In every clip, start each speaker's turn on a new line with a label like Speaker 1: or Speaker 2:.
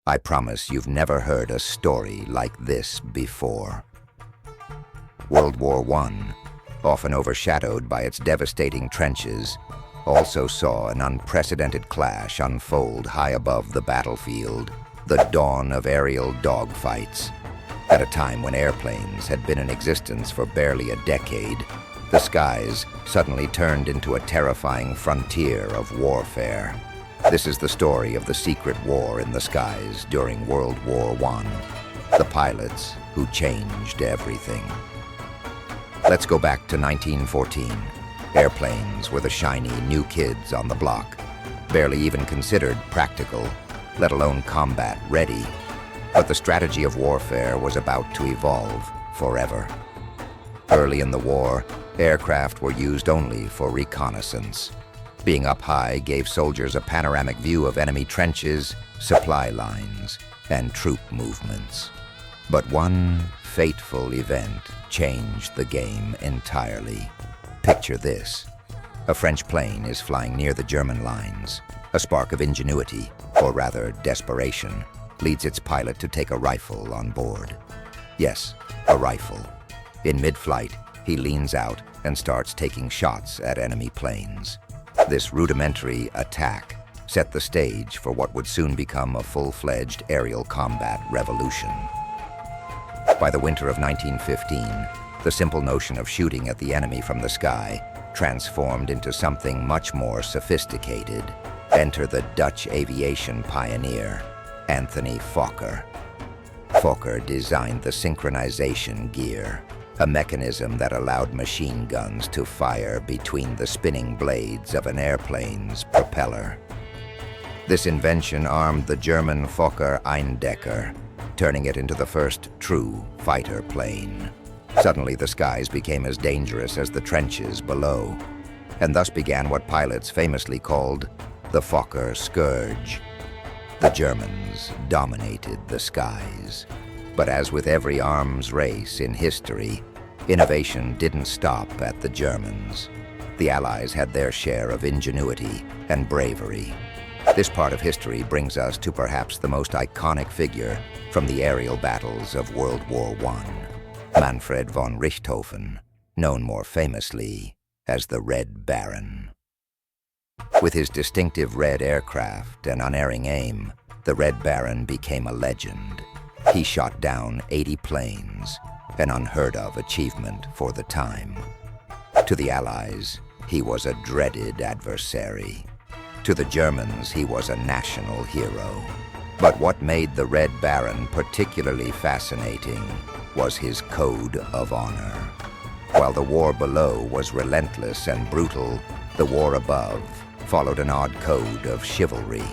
Speaker 1: I promise you've never heard a story like this before. World War I, often overshadowed by its devastating trenches, also saw an unprecedented clash unfold high above the battlefield, the dawn of aerial dogfights. At a time when airplanes had been in existence for barely a decade, the skies suddenly turned into a terrifying frontier of warfare. This is the story of the secret war in the skies during World War I, the pilots who changed everything. Let's go back to 1914. Airplanes were the shiny new kids on the block, barely even considered practical, let alone combat ready. But the strategy of warfare was about to evolve forever. Early in the war, aircraft were used only for reconnaissance. Being up high gave soldiers a panoramic view of enemy trenches, supply lines, and troop movements. But one fateful event changed the game entirely. Picture this. A French plane is flying near the German lines. A spark of ingenuity, or rather desperation, leads its pilot to take a rifle on board. Yes, a rifle. In mid-flight, he leans out and starts taking shots at enemy planes. This rudimentary attack set the stage for what would soon become a full-fledged aerial combat revolution. By the winter of 1915, the simple notion of shooting at the enemy from the sky transformed into something much more sophisticated. Enter the Dutch aviation pioneer, Anthony Fokker. Fokker designed the synchronization gear, a mechanism that allowed machine guns to fire between the spinning blades of an airplane's propeller. This invention armed the German Fokker Eindecker, turning it into the first true fighter plane. Suddenly, the skies became as dangerous as the trenches below, and thus began what pilots famously called the Fokker Scourge. The Germans dominated the skies. But as with every arms race in history, innovation didn't stop at the Germans. The Allies had their share of ingenuity and bravery. This part of history brings us to perhaps the most iconic figure from the aerial battles of World War I, Manfred von Richthofen, known more famously as the Red Baron. With his distinctive red aircraft and unerring aim, the Red Baron became a legend. He shot down 80 planes, an unheard-of achievement for the time. To the Allies, he was a dreaded adversary. To the Germans, he was a national hero. But what made the Red Baron particularly fascinating was his code of honor. While the war below was relentless and brutal, the war above followed an odd code of chivalry.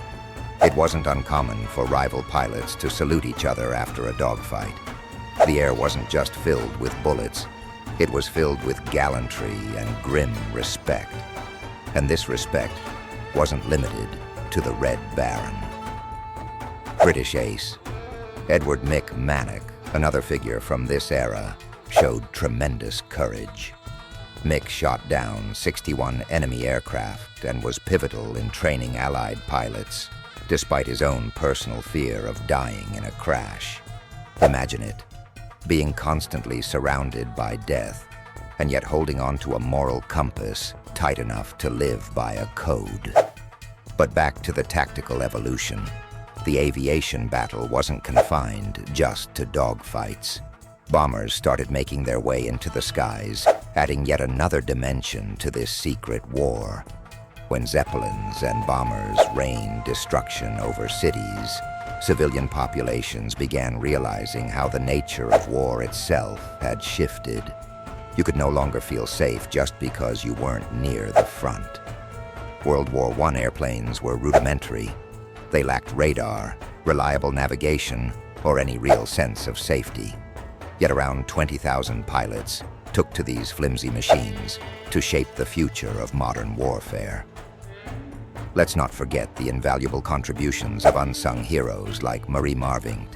Speaker 1: It wasn't uncommon for rival pilots to salute each other after a dogfight. The air wasn't just filled with bullets, it was filled with gallantry and grim respect. And this respect wasn't limited to the Red Baron. British ace Edward Mick Mannock, another figure from this era, showed tremendous courage. Mick shot down 61 enemy aircraft and was pivotal in training Allied pilots, despite his own personal fear of dying in a crash. Imagine it, being constantly surrounded by death, and yet holding on to a moral compass tight enough to live by a code. But back to the tactical evolution. The aviation battle wasn't confined just to dogfights. Bombers started making their way into the skies, adding yet another dimension to this secret war. When zeppelins and bombers rained destruction over cities, civilian populations began realizing how the nature of war itself had shifted. You could no longer feel safe just because you weren't near the front. World War I airplanes were rudimentary. They lacked radar, reliable navigation, or any real sense of safety. Yet around 20,000 pilots took to these flimsy machines to shape the future of modern warfare. Let's not forget the invaluable contributions of unsung heroes like Marie Marvingt.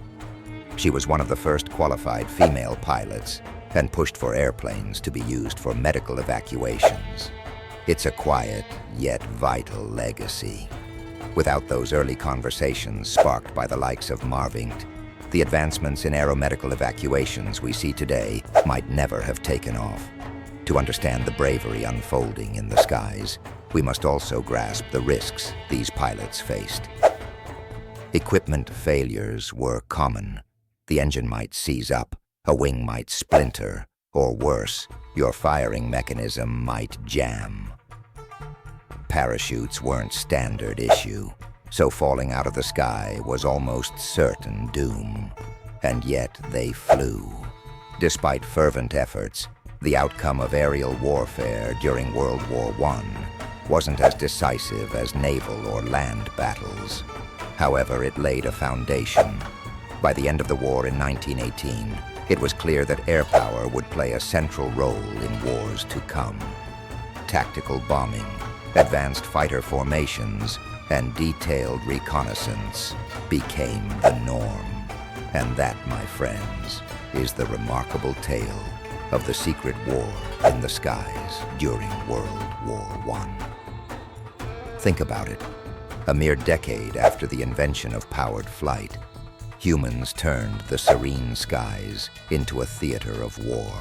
Speaker 1: She was one of the first qualified female pilots and pushed for airplanes to be used for medical evacuations. It's a quiet yet vital legacy. Without those early conversations sparked by the likes of Marvingt, the advancements in aeromedical evacuations we see today might never have taken off. To understand the bravery unfolding in the skies, we must also grasp the risks these pilots faced. Equipment failures were common. The engine might seize up, a wing might splinter, or worse, your firing mechanism might jam. Parachutes weren't standard issue, so falling out of the sky was almost certain doom. And yet they flew. Despite fervent efforts, the outcome of aerial warfare during World War I wasn't as decisive as naval or land battles. However, it laid a foundation. By the end of the war in 1918, it was clear that air power would play a central role in wars to come. Tactical bombing, advanced fighter formations, and detailed reconnaissance became the norm. And that, my friends, is the remarkable tale of the secret war in the skies during World War I. Think about it. A mere decade after the invention of powered flight, humans turned the serene skies into a theater of war.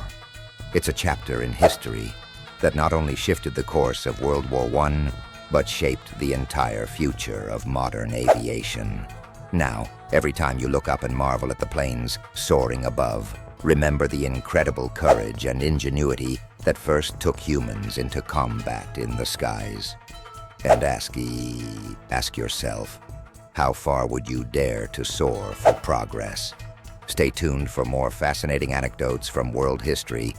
Speaker 1: It's a chapter in history that not only shifted the course of World War I, but shaped the entire future of modern aviation. Now, every time you look up and marvel at the planes soaring above, remember the incredible courage and ingenuity that first took humans into combat in the skies. And ask yourself, how far would you dare to soar for progress? Stay tuned for more fascinating anecdotes from world history